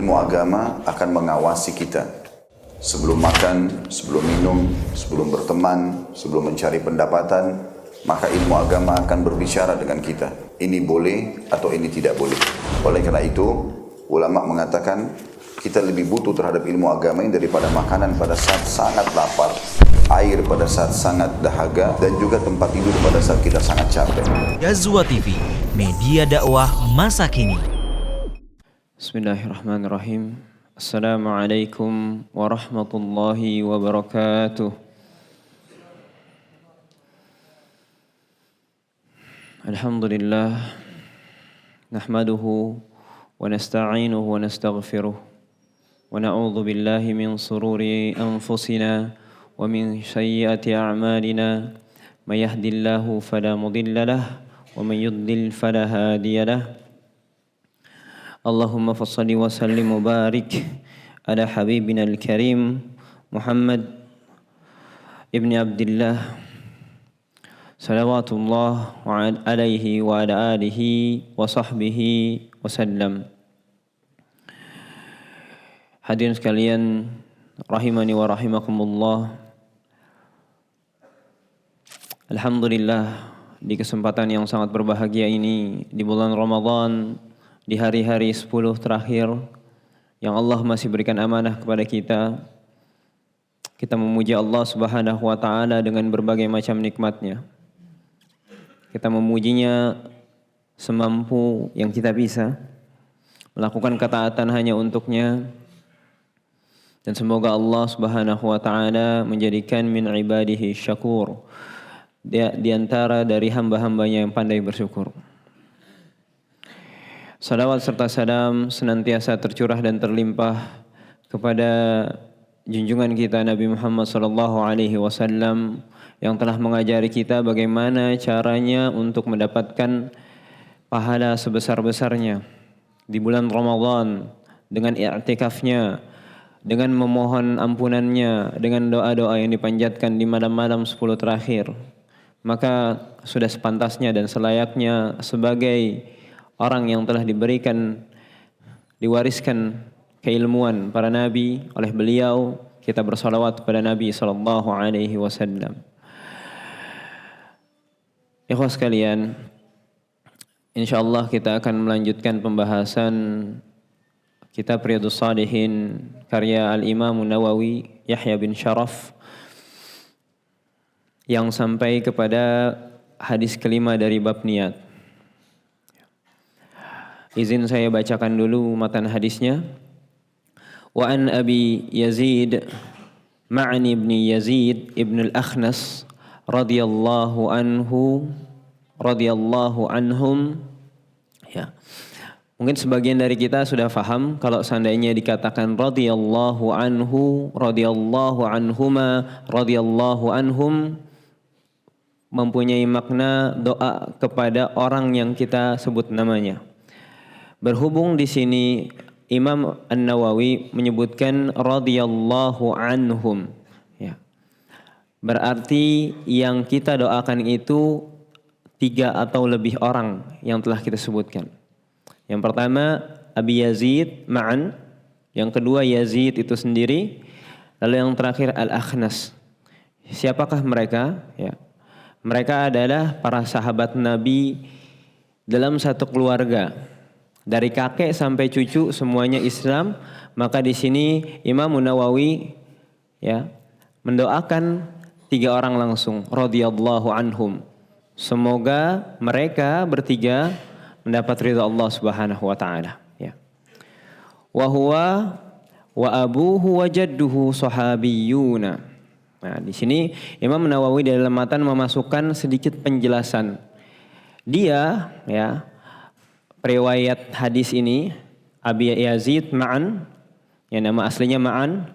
ilmu agama akan mengawasi kita. Sebelum makan, sebelum minum, sebelum berteman, sebelum mencari pendapatan, maka ilmu agama akan berbicara dengan kita. Ini boleh atau ini tidak boleh. Oleh karena itu, ulama mengatakan kita lebih butuh terhadap ilmu agama ini daripada makanan pada saat sangat lapar, air pada saat sangat dahaga, dan juga tempat tidur pada saat kita sangat capek. Ghazwa TV, media dakwah masa kini. Bismillahirrahmanirrahim. Assalamualaikum warahmatullahi wabarakatuh. Alhamdulillah. Nahmaduhu wa nasta'inuhu wa nastaghfiruh. Wa na'udzu billahi min sururi anfusina wa min sayyiati a'malina. May yahdihillahu fala mudilla lahu wa may yudlil fala hadiya lahu. Allahumma fassalli wa sallim wa barik ala habibina al-karim Muhammad ibn Abdullah salawatullah alaihi wa ala alihi wa sahbihi wa sallam. Hadirin sekalian rahimani wa rahimakumullah. Alhamdulillah, di kesempatan yang sangat berbahagia ini di bulan Ramadan, di hari-hari 10 terakhir yang Allah masih berikan amanah kepada kita memuji Allah Subhanahu wa taala dengan berbagai macam nikmatnya. Kita memujinya semampu yang kita bisa, melakukan ketaatan hanya untuknya, dan semoga Allah Subhanahu wa taala menjadikan min ibadihi syakur, di antara dari hamba-hambanya yang pandai bersyukur. Salawat serta salam senantiasa tercurah dan terlimpah kepada junjungan kita Nabi Muhammad SAW yang telah mengajari kita bagaimana caranya untuk mendapatkan pahala sebesar-besarnya di bulan Ramadan dengan i'tikafnya, dengan memohon ampunannya, dengan doa-doa yang dipanjatkan di malam-malam 10 terakhir. Maka sudah sepantasnya dan selayaknya sebagai orang yang telah diwariskan keilmuan para nabi oleh beliau, kita bersalawat kepada Nabi sallallahu alaihi wasallam. Ikhwah sekalian, insyaallah kita akan melanjutkan pembahasan kitab Riyadhus Shalihin karya Al-Imam Nawawi Yahya bin Sharaf yang sampai kepada hadis kelima dari bab niat. Izin saya bacakan dulu matan hadisnya. Wa an Abi Yazid Ma'ni ibn Yazid ibn al-Akhnas radhiyallahu anhum. Ya. Mungkin sebagian dari kita sudah faham kalau seandainya dikatakan radhiyallahu anhu, radhiyallahu anhuma, radhiyallahu anhum mempunyai makna doa kepada orang yang kita sebut namanya. Berhubung di sini Imam An-Nawawi menyebutkan radhiyallahu anhum, ya. Berarti yang kita doakan itu 3 atau lebih orang yang telah kita sebutkan. Yang pertama Abi Yazid Ma'an, yang kedua Yazid itu sendiri, lalu yang terakhir Al-Akhnas. Siapakah mereka? Ya. Mereka adalah para sahabat Nabi dalam satu keluarga. Dari kakek sampai cucu semuanya Islam, maka di sini Imam Nawawi ya mendoakan 3 orang langsung, radhiyallahu anhum. Semoga mereka bertiga mendapat ridha Allah Subhanahu wa taala, ya. Wa huwa wa abuhu wa jadduhu sahabiyuna. Nah, di sini Imam Nawawi dalam matan memasukkan sedikit penjelasan. Dia ya, riwayat hadis ini Abi Yazid Ma'an, yang nama aslinya Ma'an,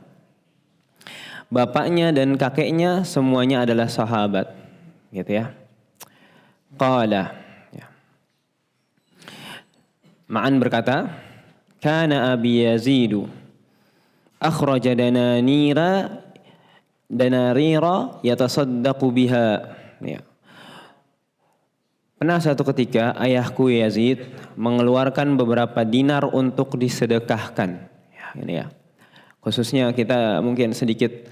bapaknya dan kakeknya semuanya adalah sahabat, gitu ya. Qala, ya. Ma'an berkata, kana Abi Yazid akhraja danarira yatasaddaqu biha, ya. Pernah satu ketika ayahku Yazid mengeluarkan beberapa dinar untuk disedekahkan, Ini ya. Khususnya kita mungkin sedikit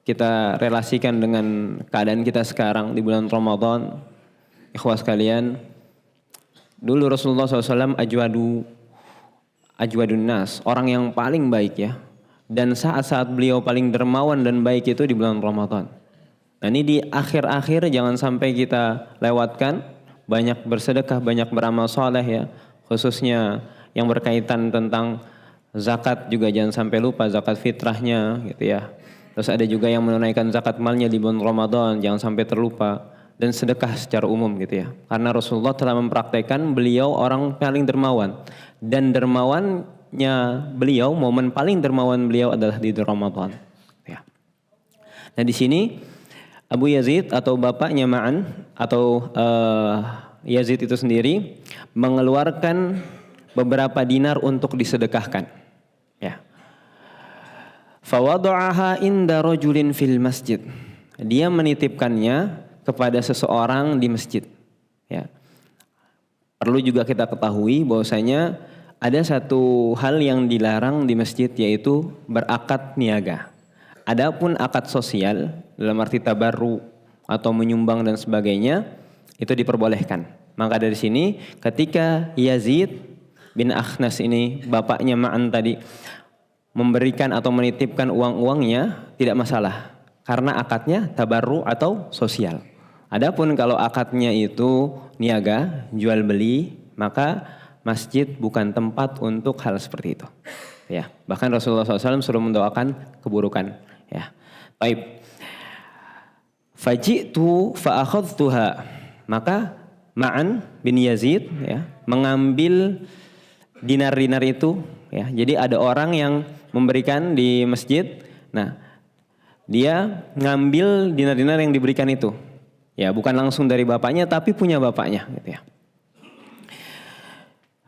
kita relasikan dengan keadaan kita sekarang di bulan Ramadan. Ikhwah sekalian, dulu Rasulullah SAW ajwadun nas, orang yang paling baik ya. Dan saat-saat beliau paling dermawan dan baik itu di bulan Ramadan. Nah ini di akhir-akhir jangan sampai kita lewatkan, banyak bersedekah, banyak beramal soleh ya. Khususnya yang berkaitan tentang zakat juga jangan sampai lupa zakat fitrahnya gitu ya. Terus ada juga yang menunaikan zakat malnya di bulan Ramadan, jangan sampai terlupa. Dan sedekah secara umum gitu ya. Karena Rasulullah telah mempraktekkan beliau orang paling dermawan. Dan dermawannya beliau, momen paling dermawan beliau adalah di Ramadan. Ya. Nah di sini Abu Yazid atau bapaknya Ma'an atau Yazid itu sendiri mengeluarkan beberapa dinar untuk disedekahkan. Ya. Fawada'aha inda rajulin fil masjid. Dia menitipkannya kepada seseorang di masjid. Ya. Perlu juga kita ketahui bahwasanya ada satu hal yang dilarang di masjid yaitu berakad niaga. Adapun akad sosial dalam arti tabarru atau menyumbang dan sebagainya itu diperbolehkan. Maka dari sini ketika Yazid bin Akhnas ini bapaknya Ma'an tadi memberikan atau menitipkan uang-uangnya tidak masalah karena akadnya tabarru atau sosial. Adapun kalau akadnya itu niaga, jual beli, maka masjid bukan tempat untuk hal seperti itu. Ya, bahkan Rasulullah SAW suruh mendoakan keburukan. Ya, baik. Fajitu fa'akhadtuha. Maka Ma'an bin Yazid ya, mengambil dinar-dinar itu. Ya, jadi ada orang yang memberikan di masjid. Nah, dia ngambil dinar-dinar yang diberikan itu. Ya, bukan langsung dari bapaknya tapi punya bapaknya gitu ya.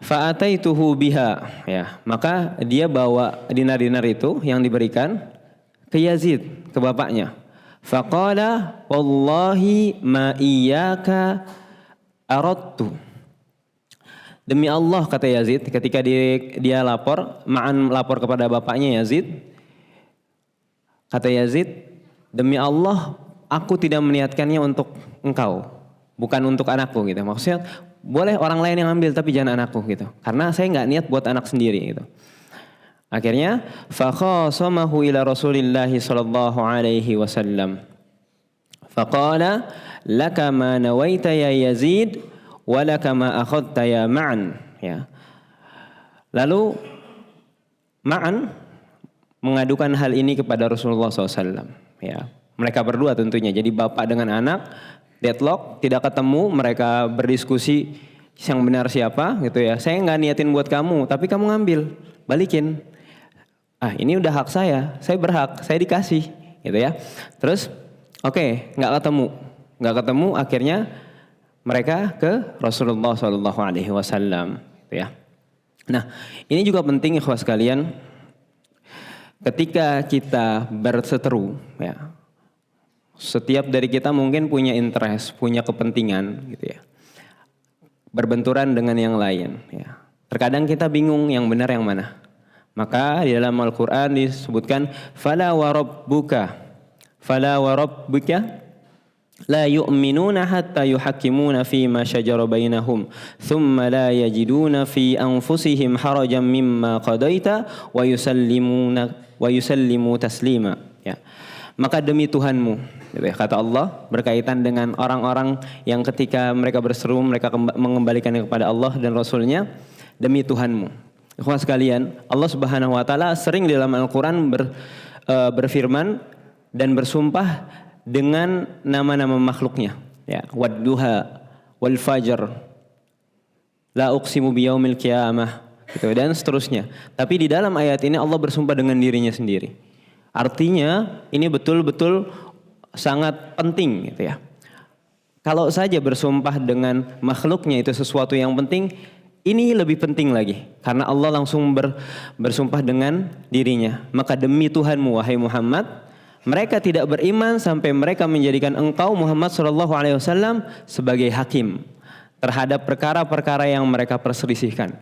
Fa'ataituhu biha ya, maka dia bawa dinar-dinar itu yang diberikan ke Yazid, ke bapaknya. Faqala wallahi ma iyyaka aradtu. Demi Allah kata Yazid ketika dia lapor, Ma'an lapor kepada bapaknya Yazid. Kata Yazid, demi Allah aku tidak meniatkannya untuk engkau, bukan untuk anakku gitu. Maksudnya boleh orang lain yang ambil tapi jangan anakku gitu. Karena saya nggak niat buat anak sendiri gitu. Akhirnya fakhasamahu ila Rasulillah sallallahu alaihi wasallam. Faqala laka ma nawaita ya Yazid wa laka ma akhadta ya Ma'an ya. Lalu Ma'an mengadukan hal ini kepada Rasulullah SAW ya. Mereka berdua tentunya, jadi bapak dengan anak deadlock, tidak ketemu, mereka berdiskusi yang benar siapa gitu ya. Saya nggak niatin buat kamu, tapi kamu ngambil, balikin. Ah ini udah hak saya berhak, saya dikasih gitu ya. Terus oke, nggak ketemu, akhirnya mereka ke Rasulullah SAW gitu ya. Nah ini juga penting ikhwas sekalian, ketika kita berseteru ya. Setiap dari kita mungkin punya interest, punya kepentingan gitu ya. Berbenturan dengan yang lain ya. Terkadang kita bingung yang benar yang mana. Maka di dalam Al-Qur'an disebutkan fala wa rabbuka la yu'minuna hatta yuhakkimuna fi ma shajara bainahum thumma la yajiduna fi anfusihim harajan mimma qadaita wa yusallimu taslima ya. Maka demi Tuhanmu gitu ya, kata Allah berkaitan dengan orang-orang yang ketika mereka berseru mereka mengembalikannya kepada Allah dan Rasulnya, demi Tuhanmu. Ikhwan sekalian, Allah Subhanahu wa taala sering di dalam Al-Qur'an berfirman dan bersumpah dengan nama-nama makhluknya ya, wadduha wal fajr la uqsimu biyaumil qiyamah gitu dan seterusnya. Tapi di dalam ayat ini Allah bersumpah dengan dirinya sendiri. Artinya ini betul-betul sangat penting gitu ya. Kalau saja bersumpah dengan makhluknya itu sesuatu yang penting, ini lebih penting lagi. Karena Allah langsung bersumpah dengan dirinya. Maka demi Tuhanmu wahai Muhammad, mereka tidak beriman sampai mereka menjadikan engkau Muhammad SAW sebagai hakim terhadap perkara-perkara yang mereka perselisihkan.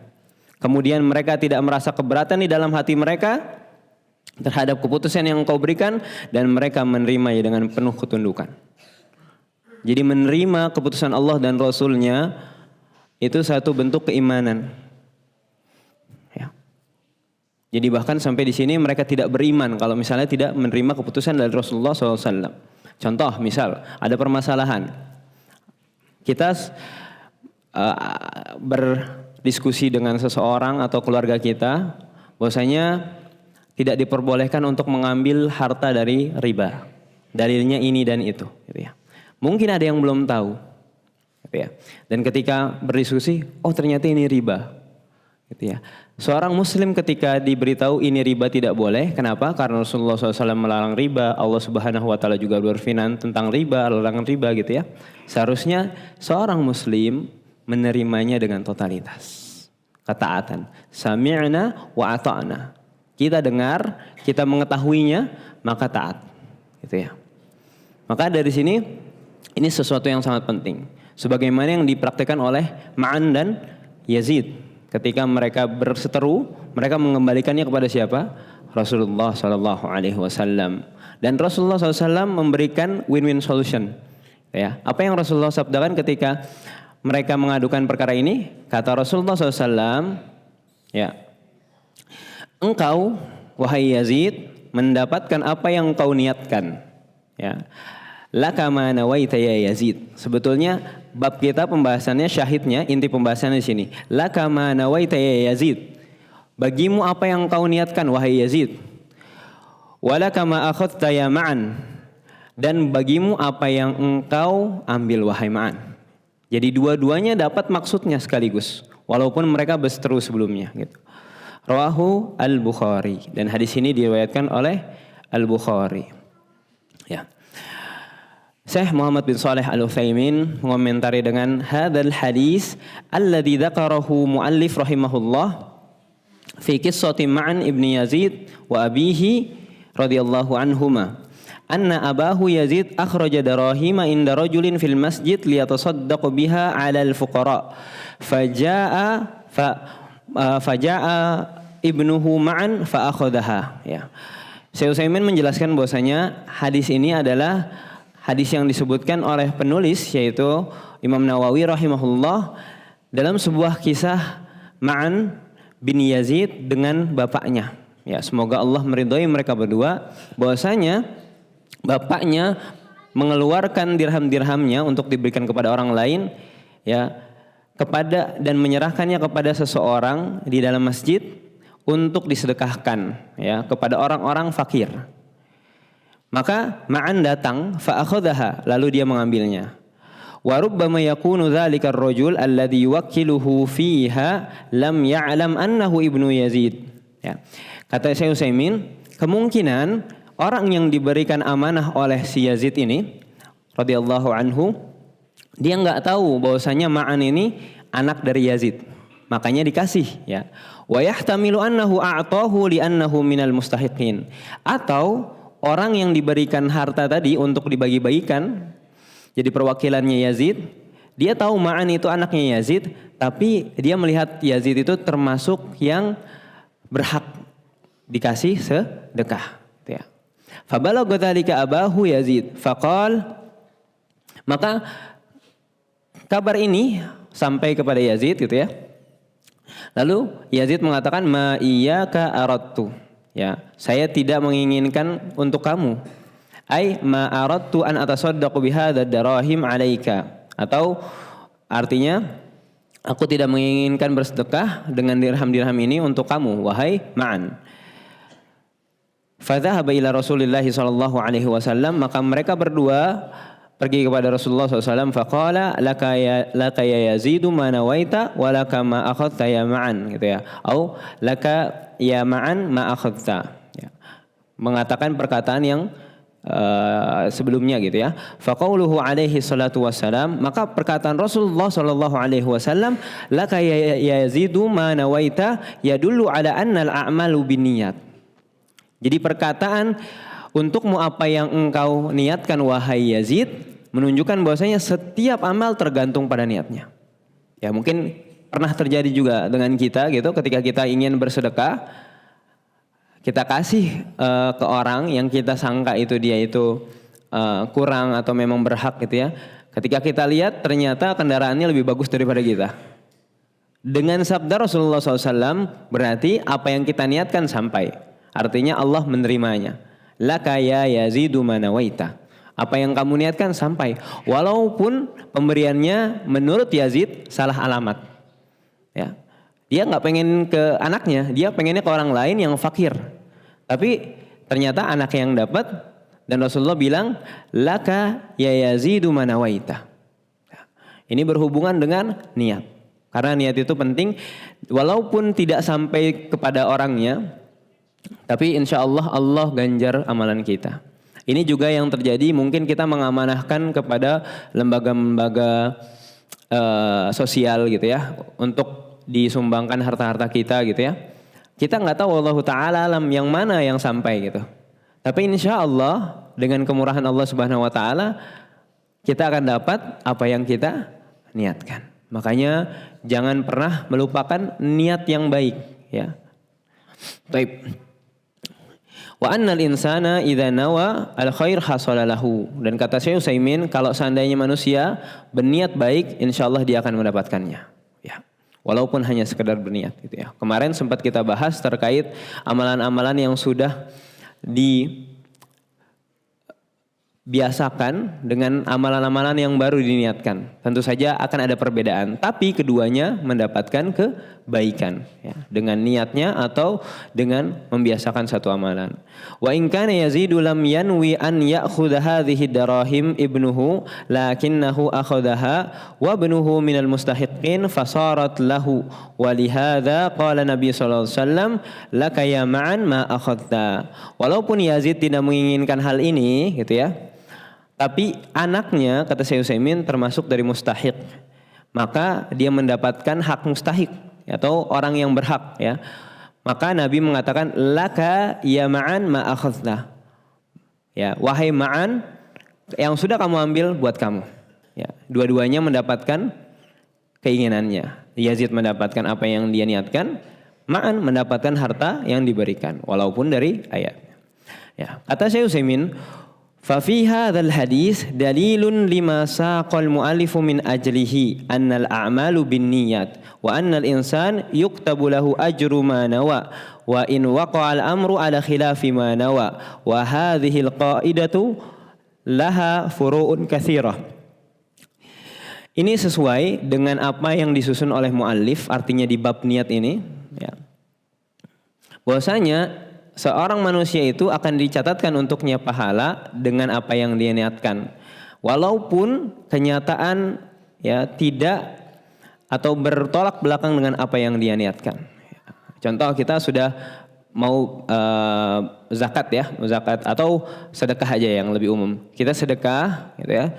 kemudian mereka tidak merasa keberatan di dalam hati mereka terhadap keputusan yang engkau berikan, dan mereka menerimanya dengan penuh ketundukan. Jadi menerima keputusan Allah dan Rasulnya itu satu bentuk keimanan. Ya. Jadi bahkan sampai di sini mereka tidak beriman kalau misalnya tidak menerima keputusan dari Rasulullah SAW. Contoh misal ada permasalahan, kita berdiskusi dengan seseorang atau keluarga kita, bahwasanya tidak diperbolehkan untuk mengambil harta dari riba. Dalilnya ini dan itu, gitu ya. Mungkin ada yang belum tahu, gitu ya. Dan ketika berdiskusi, oh ternyata ini riba, gitu ya. Seorang Muslim ketika diberitahu ini riba tidak boleh, kenapa? Karena Rasulullah SAW melarang riba, Allah Subhanahu Wa Taala juga berfirman tentang riba, larangan riba, gitu ya. Seharusnya seorang Muslim menerimanya dengan totalitas, ketaatan. Sami'na wa ata'na. Kita dengar, kita mengetahuinya, maka taat, gitu ya. Maka dari sini ini sesuatu yang sangat penting, sebagaimana yang dipraktikkan oleh Ma'an dan Yazid. Ketika mereka berseteru, mereka mengembalikannya kepada siapa? Rasulullah SAW. Dan Rasulullah SAW memberikan win-win solution. Ya, apa yang Rasulullah sabdakan ketika mereka mengadukan perkara ini? Kata Rasulullah SAW, ya, engkau wahai Yazid mendapatkan apa yang engkau niatkan. Ya. Laka ma nawaita ya Yazid. Sebetulnya bab kita pembahasannya, syahidnya, inti pembahasannya di sini. Laka ma nawaita ya Yazid. Bagimu apa yang kau niatkan wahai Yazid. Walaka ma akhadta ya Ma'an. Dan bagimu apa yang engkau ambil wahai Ma'an. Jadi dua-duanya dapat maksudnya sekaligus, walaupun mereka berseteru sebelumnya, gitu. Rawahu Al-Bukhari, dan hadis ini diriwayatkan oleh Al-Bukhari. Ya. Syekh Muhammad bin Shalih Al-Utsaimin mengomentari dengan hadzal hadis alladzi dzakarahu muallif rahimahullah fi qissati Ma'an ibni Yazid wa abihi radhiyallahu anhuma anna abahu Yazid akhraja darahima inda rajulin fil masjid liyatasaddaq biha 'ala al-fuqara faja'a ibnuhu Ma'an fa akhadaha. Ya. Syekh Utsaimin menjelaskan bahwasanya hadis ini adalah hadis yang disebutkan oleh penulis, yaitu Imam Nawawi rahimahullah, dalam sebuah kisah Ma'an bin Yazid dengan bapaknya. Ya, semoga Allah meridhai mereka berdua, bahwasanya bapaknya mengeluarkan dirham-dirhamnya untuk diberikan kepada orang lain, ya, kepada dan menyerahkannya kepada seseorang di dalam masjid untuk disedekahkan, ya, kepada orang-orang fakir. Maka Ma'an datang fa akhadhaha, lalu dia mengambilnya. Wa rubbama yakunu dzalika ar-rajul alladhi yuwakkiluhu fiha lam ya'lam annahu ibnu Yazid. Ya. Kata Syekh Utsaimin, kemungkinan orang yang diberikan amanah oleh si Yazid ini radhiyallahu anhu, dia enggak tahu bahwasanya Ma'an ini anak dari Yazid. Makanya dikasih, ya. Wa yahtamilu annahu a'tahu li annahu minal mustahiqin. Atau orang yang diberikan harta tadi untuk dibagi-bagikan, jadi perwakilannya Yazid, dia tahu Ma'an itu anaknya Yazid, tapi dia melihat Yazid itu termasuk yang berhak dikasih sedekah. Ya. Fabalagha dzalika abahu Yazid, faqal, maka kabar ini sampai kepada Yazid, gitu ya. Lalu Yazid mengatakan, ma iyyaka aradtu. Ya, saya tidak menginginkan untuk kamu. Ai ma aradtu an atasaddaqu bihadza darahim 'alaika. Atau artinya, aku tidak menginginkan bersedekah dengan dirham-dirham ini untuk kamu wahai Ma'an. Fa dzahaba ila Rasulillah sallallahu alaihi wasallam, maka mereka berdua pergi kepada Rasulullah SAW. Faqala laka ya Yazidu ma nawaita wa laka ma akhadta ya Ma'an, gitu ya. Au laka ya Ma'an ma akhadta. Ya. Mengatakan perkataan yang sebelumnya, gitu ya. Faqauluhu alaihi salatu wassalam, maka perkataan Rasulullah sallallahu alaihi wasallam, laka ya Yazidu ma nawaita, yadullu ala anna al-a'malu binniyat. Jadi perkataan untukmu apa yang engkau niatkan wahai Yazid menunjukkan bahwasanya setiap amal tergantung pada niatnya. Ya, mungkin pernah terjadi juga dengan kita gitu, ketika kita ingin bersedekah, kita kasih ke orang yang kita sangka itu dia itu kurang atau memang berhak gitu ya. Ketika kita lihat ternyata kendaraannya lebih bagus daripada kita. Dengan sabda Rasulullah SAW berarti apa yang kita niatkan sampai. Artinya Allah menerimanya. Laka ya yazidu manawaita. Apa yang kamu niatkan sampai. Walaupun pemberiannya menurut Yazid salah alamat. Ya. Dia nggak pengen ke anaknya, dia pengennya ke orang lain yang fakir. Tapi ternyata anak yang dapat, dan Rasulullah bilang, laka ya yazidu manawaita. Ini berhubungan dengan niat. Karena niat itu penting, walaupun tidak sampai kepada orangnya, tapi insya Allah Allah ganjar amalan kita. Ini juga yang terjadi, mungkin kita mengamanahkan kepada lembaga-lembaga sosial gitu ya, untuk disumbangkan harta-harta kita gitu ya. Kita nggak tahu Allah Ta'ala alam yang mana yang sampai gitu. Tapi insya Allah dengan kemurahan Allah Subhanahu Wa Ta'ala kita akan dapat apa yang kita niatkan. Makanya jangan pernah melupakan niat yang baik ya. Baik. Wa annal insana idza nawa al khair hasala lahu. Dan kata Syekh Utsaimin, kalau seandainya manusia berniat baik, insyaallah dia akan mendapatkannya. Ya. Walaupun hanya sekedar berniat gitu ya. Kemarin sempat kita bahas terkait amalan-amalan yang sudah dibiasakan dengan amalan-amalan yang baru diniatkan. Tentu saja akan ada perbedaan, tapi keduanya mendapatkan kebaikan ya, dengan niatnya atau dengan membiasakan satu amalan. Wa in kana yazidu lam yanwi an ya'khudha hadhihi darahim ibnuhu lakinnahu akhadhaha wa ibnuhu minal mustahiqin fasarat lahu wa lihadza qala Nabi sallallahu alaihi wasallam laka ya ma'an ma akhadta. Walaupun Yazid tidak menginginkan hal ini gitu ya, tapi anaknya kata Syekh Utsaimin termasuk dari mustahiq, maka dia mendapatkan hak mustahiq atau orang yang berhak ya. Maka Nabi mengatakan laka ya ma'an ma akhadna. Ya, wahai ma'an yang sudah kamu ambil buat kamu. Ya, dua-duanya mendapatkan keinginannya. Yazid mendapatkan apa yang dia niatkan, ma'an mendapatkan harta yang diberikan walaupun dari ayat. Ya, kata Syekh Utsaimin, ففي هذا الحديث دليل لما ساق المؤلف من أجله أن الأعمال بالنيات وأن الإنسان يكتب له أجر ما نوى وإن وقع الأمر على خلاف ما نوى وهذه القاعدة لها فروع كثيرة. Ini sesuai dengan apa yang disusun oleh muallif, artinya di bab niat ini ya. Bahwasanya seorang manusia itu akan dicatatkan untuknya pahala dengan apa yang dia niatkan. Walaupun kenyataan ya tidak atau bertolak belakang dengan apa yang dia niatkan. Contoh kita sudah mau zakat ya, zakat atau sedekah aja yang lebih umum. Kita sedekah gitu ya.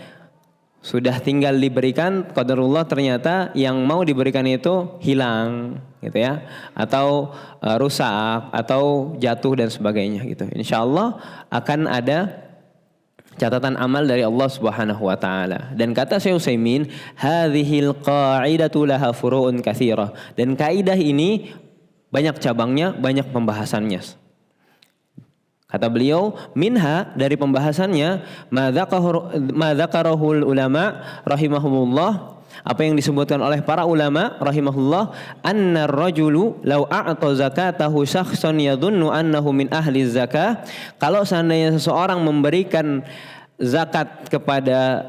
Sudah tinggal diberikan, qadarullah ternyata yang mau diberikan itu hilang gitu ya, atau rusak atau jatuh dan sebagainya gitu. Insyaallah akan ada catatan amal dari Allah Subhanahu wa taala. Dan kata Syekh Utsaimin, hadhil qa'idatu laha furu'un katsirah. Dan kaidah ini banyak cabangnya, banyak pembahasannya. Kata beliau, minha dari pembahasannya ma dzakarahul ulama rahimahumullah, apa yang disebutkan oleh para ulama rahimahullah, anna ar-rajulu law a'ta zakatahu syakhsan yadhunnu annahu min ahli zakah. Kalau seandainya seseorang memberikan zakat kepada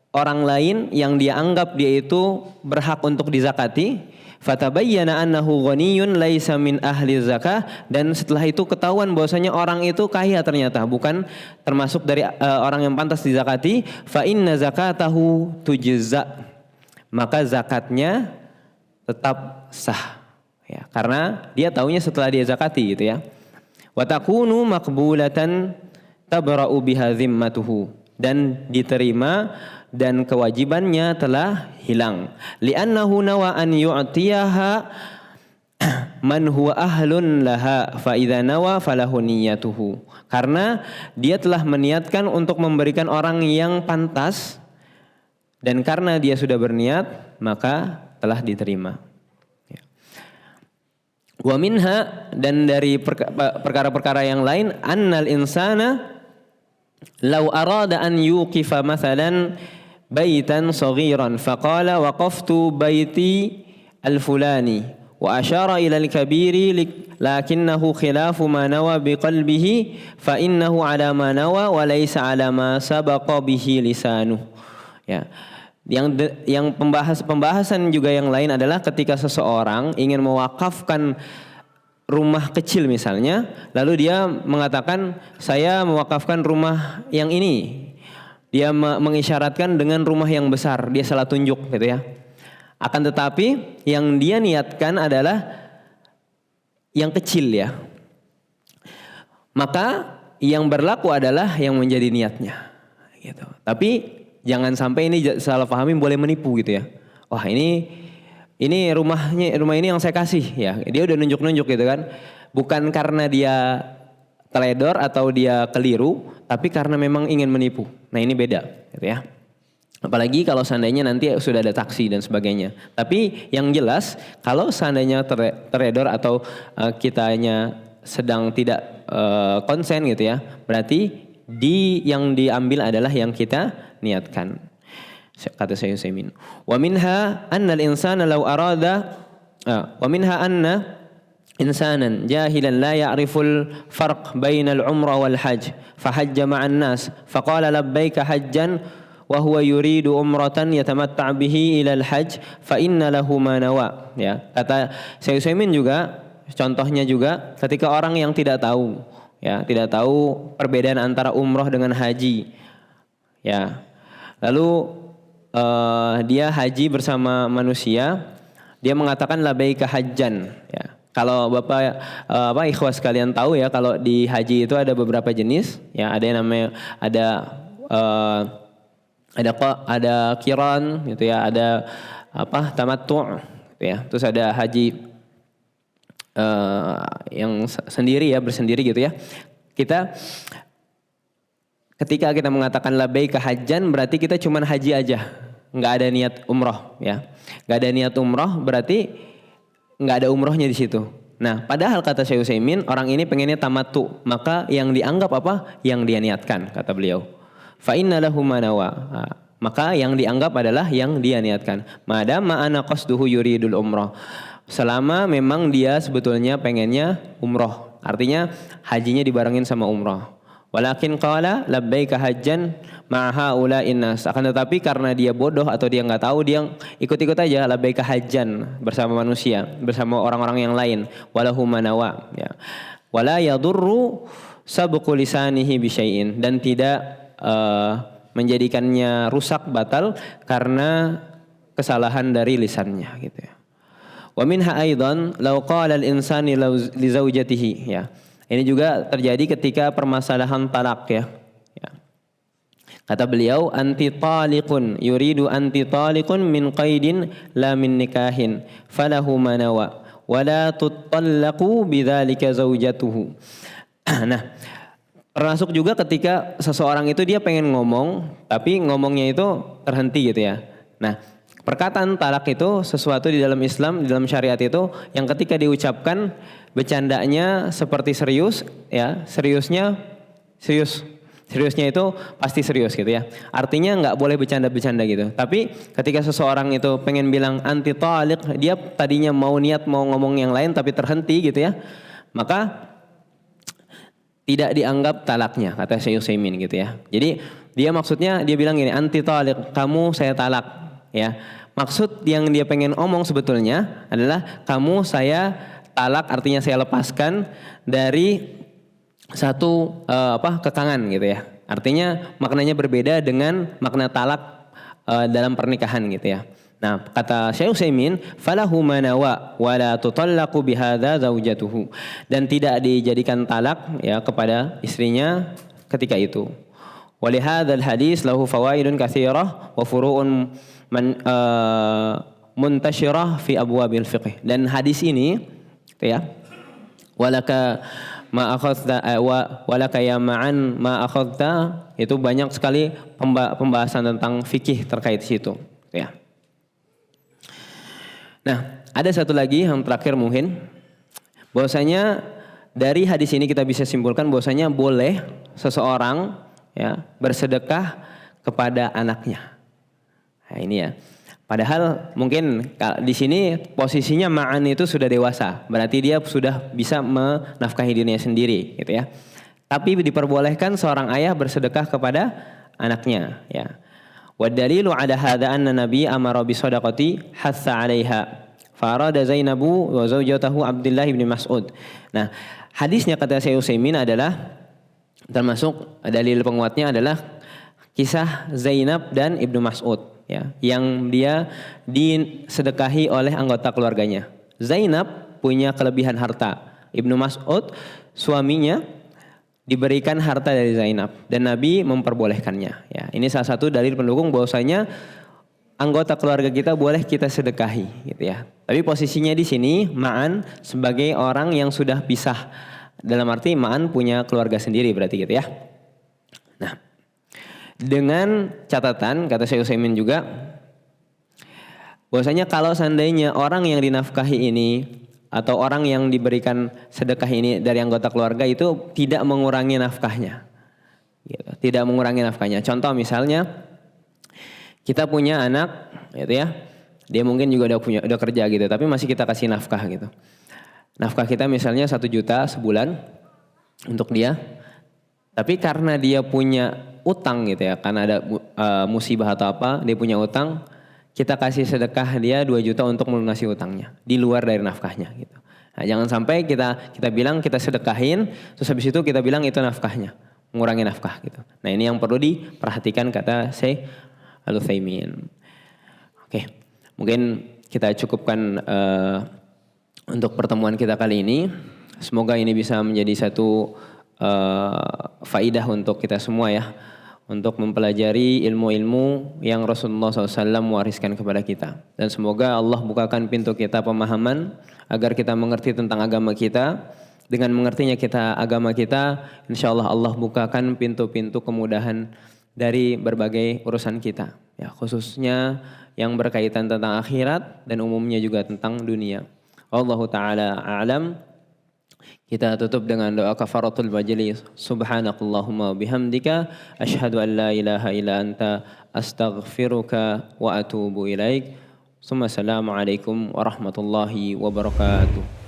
orang lain yang dia anggap dia itu berhak untuk dizakati, fatabayyana annahu ghaniyun laisa min ahli zakah, dan setelah itu ketahuan bahwasanya orang itu kaya ternyata bukan termasuk dari orang yang pantas dizakati, fa inna zakatahu tujza, maka zakatnya tetap sah ya, karena dia taunya setelah dia zakati gitu ya. Wa takunu maqbulatan tabra'u biha zimmatuhu, dan diterima dan kewajibannya telah hilang. Li'annahu nawa an yu'tiyaha man huwa ahlun laha fa idza nawa falahu niyyatuhu. Karena dia telah meniatkan untuk memberikan orang yang pantas, dan karena dia sudah berniat maka telah diterima. Wa minha, dan dari perkara-perkara yang lain, annal insana law arada an yuqifa mathalan baitan saghiran faqala waqaftu baiti al-fulani wa asyara ila al-kabiri lakinnahu khilafu ma nawa biqalbihi fa innahu ala ma nawa wa laysa ala ma sabaqa bihi lisanuh. Ya. Yang pembahasan juga yang lain adalah ketika seseorang ingin mewakafkan rumah kecil misalnya, lalu dia mengatakan saya mewakafkan rumah yang ini. Dia mengisyaratkan dengan rumah yang besar, dia salah tunjuk gitu ya. Akan tetapi yang dia niatkan adalah yang kecil ya. Maka yang berlaku adalah yang menjadi niatnya gitu. Tapi jangan sampai ini salah pahami boleh menipu gitu ya. Wah ini rumah ini yang saya kasih ya. Dia udah nunjuk-nunjuk gitu kan. Bukan karena dia teledor atau dia keliru, tapi karena memang ingin menipu. Nah ini beda gitu ya. Apalagi kalau seandainya nanti sudah ada taksi dan sebagainya. Tapi yang jelas kalau seandainya teledor atau kitanya sedang tidak konsen gitu ya, berarti yang diambil adalah yang kita niatkan. Kata Syekh Utsaimin. Wa minha anna al-insana law arada wa minha anna insanan jahilan la ya'riful farq baina al-umrah wal hajj fa hajja ma'an nas fa qala labbaika hajjan wa huwa yuridu umratan yatamatta' bihi ila al-hajj fa inna lahu ma nawa. Ya, kata Syekh Utsaimin juga, contohnya juga ketika orang yang tidak tahu ya, tidak tahu perbedaan antara umroh dengan haji. Ya. Lalu dia haji bersama manusia, dia mengatakan labaika hajjan ya. Kalau Bapak ikhwas sekalian tahu ya, kalau di haji itu ada beberapa jenis ya, ada yang namanya ada qiran gitu ya, ada tamattu' gitu ya. Terus ada haji yang sendiri ya, bersendiri gitu ya. Ketika kita mengatakan labaika hajjan berarti kita cuman haji aja, nggak ada niat umroh ya, nggak ada niat umroh berarti nggak ada umrohnya di situ. Nah, padahal kata Syekh Utsaimin orang ini pengennya tamattu, maka yang dianggap apa? Yang dia niatkan, kata beliau. Fa inna lahu ma nawa. Maka yang dianggap adalah yang dia niatkan. Madama ana qasduhu yuridul umroh. Selama memang dia sebetulnya pengennya umroh, artinya hajinya dibarengin sama umroh. Walakin qala labbaika hajjan ma'a haula'in nas. Akan tetapi karena dia bodoh atau dia enggak tahu, dia ikut-ikut aja labbaika hajjan bersama manusia, bersama orang-orang yang lain. Walahu manawa ya. Wala yadurru sabqu lisanihi bi syai'in, dan tidak menjadikannya rusak batal karena kesalahan dari lisannya gitu ya. Wa minha aidan law qala al-insani li zaujatihi ya. Ini juga terjadi ketika permasalahan talak ya. Kata beliau, anti taliqun yuridu anti taliqun min qaidin la min nikahin falahu ma nawa wa la tutallaqu bidzalika zaujatuhu. Nah, termasuk juga ketika seseorang itu dia pengen ngomong tapi ngomongnya itu terhenti gitu ya. Nah, perkataan talak itu sesuatu di dalam Islam, di dalam syariat itu yang ketika diucapkan bercandanya seperti serius ya, seriusnya itu pasti serius gitu ya. Artinya nggak boleh bercanda-bercanda gitu. Tapi ketika seseorang itu pengen bilang anti talik, dia tadinya mau ngomong yang lain tapi terhenti gitu ya, maka tidak dianggap talaknya, kata Syekh Utsaimin gitu ya. Jadi dia maksudnya dia bilang gini, anti talik, kamu saya talak ya. Maksud yang dia pengen omong sebetulnya adalah kamu saya talak, artinya saya lepaskan dari satu kekangan gitu ya. Artinya maknanya berbeda dengan makna talak dalam pernikahan gitu ya. Nah, kata Syekh Utsaimin, falahu manawa wa la tutallaqu bihadza zaujatuhu, dan tidak dijadikan talak ya kepada istrinya ketika itu. Wa li hadzal hadis lahu fawaidun katsirah wa furu'un muntashirah fi abwabil fiqh. Dan hadis ini ya, walaka ma akhadta walaka ya ma'an ma akhadta, itu banyak sekali pembahasan tentang fikih terkait situ ya. Nah, ada satu lagi yang terakhir mungkin Bahwasanya dari hadis ini kita bisa simpulkan bahwasanya boleh seseorang ya bersedekah kepada anaknya. Nah, ini ya. Padahal mungkin di sini posisinya Ma'an itu sudah dewasa, berarti dia sudah bisa menafkahi dirinya sendiri, gitu ya. Tapi diperbolehkan seorang ayah bersedekah kepada anaknya, ya. Wa dalilu ala hadza anna Nabi amara bi shadaqati hatha 'alaiha. Farada Zainabu wa zaujatahu Abdullah bin Mas'ud. Nah, hadisnya kata Syekh Utsaimin adalah termasuk dalil penguatnya adalah kisah Zainab dan Ibnu Mas'ud. Ya, yang dia disedekahi oleh anggota keluarganya. Zainab punya kelebihan harta. Ibnu Mas'ud suaminya diberikan harta dari Zainab dan Nabi memperbolehkannya. Ya, ini salah satu dalil pendukung bahwasanya anggota keluarga kita boleh kita sedekahi, gitu ya. Tapi posisinya di sini Ma'an sebagai orang yang sudah pisah. Dalam arti Ma'an punya keluarga sendiri berarti gitu ya. Nah, dengan catatan kata Syekh Utsaimin juga bahwasanya kalau seandainya orang yang dinafkahi ini atau orang yang diberikan sedekah ini dari anggota keluarga itu tidak mengurangi nafkahnya, gitu. Tidak mengurangi nafkahnya. Contoh misalnya kita punya anak, gitu ya, dia mungkin juga udah kerja gitu, tapi masih kita kasih nafkah gitu. Nafkah kita misalnya 1 juta sebulan untuk dia, tapi karena dia punya utang gitu ya, karena ada musibah atau apa, dia punya utang, kita kasih sedekah dia 2 juta untuk melunasi utangnya di luar dari nafkahnya gitu. Nah, jangan sampai kita bilang kita sedekahin, terus habis itu kita bilang itu nafkahnya, mengurangi nafkah gitu. Nah, ini yang perlu diperhatikan kata Syekh Al-Utsaimin. Oke, mungkin kita cukupkan untuk pertemuan kita kali ini. Semoga ini bisa menjadi satu faidah untuk kita semua ya, untuk mempelajari ilmu-ilmu yang Rasulullah SAW mewariskan kepada kita. Dan semoga Allah bukakan pintu kita pemahaman agar kita mengerti tentang agama kita. Dengan mengertinya kita agama kita, insya Allah Allah bukakan pintu-pintu kemudahan dari berbagai urusan kita. Ya, khususnya yang berkaitan tentang akhirat dan umumnya juga tentang dunia. Wallahu ta'ala a'lam. Kita tutup dengan doa kafaratul majlis. Subhanakallahumma bihamdika asyhadu an la ilaha illa anta astaghfiruka wa atubu ilaik. Assalamualaikum warahmatullahi wabarakatuh.